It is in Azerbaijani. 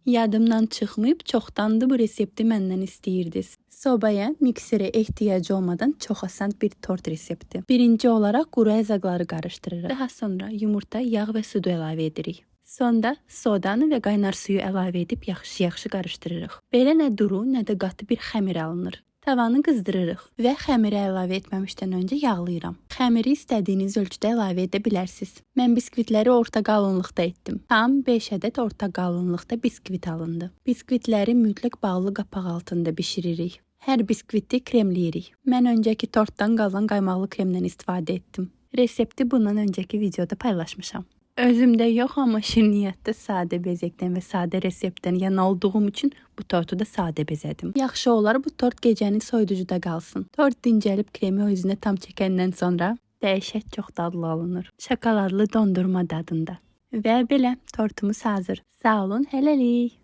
Yadımdan çıxmayıb, çoxdandır bu resepti məndən istəyirdiniz. Sobaya, miksere ehtiyacı olmadan çox asan bir tort resepti. Birinci olaraq quru ərzaqları qarışdırırıq. Daha sonra yumurta, yağ və sudu əlavə edirik. Sonda sodanı və qaynar suyu əlavə edib yaxşı-yaxşı qarışdırırıq. Belə nə duru, nə də qatı bir xəmir alınır. Tavanı qızdırırıq və xəmiri əlavə etməmişdən öncə yağlayıram. Xəmiri istədiyiniz ölçüdə əlavə edə bilərsiniz. Mən biskvitləri orta qalınlıqda etdim. Tam 5 ədəd orta qalınlıqda biskvit alındı. Biskvitləri mütləq bağlı qapaq altında bişiririk. Hər biskviti kremləyirik. Mən öncəki tortdan qalan qaymaqlı kremdən istifadə etdim. Resepti bundan öncəki videoda paylaşmışam. Özümdə yox, amma şirniyyatda sadə bezəkdən və sadə reseptdən yana olduğum üçün bu tortu da sadə bezədim. Yaxşı olar bu tort gecəni soyuducuda qalsın. Tort dincəlib kremi özünə tam çəkəndən sonra dəhşət çox dadlı alınır. Şokoladlı dondurma dadında. Və belə tortumuz hazır. Sağ olun, hələlik.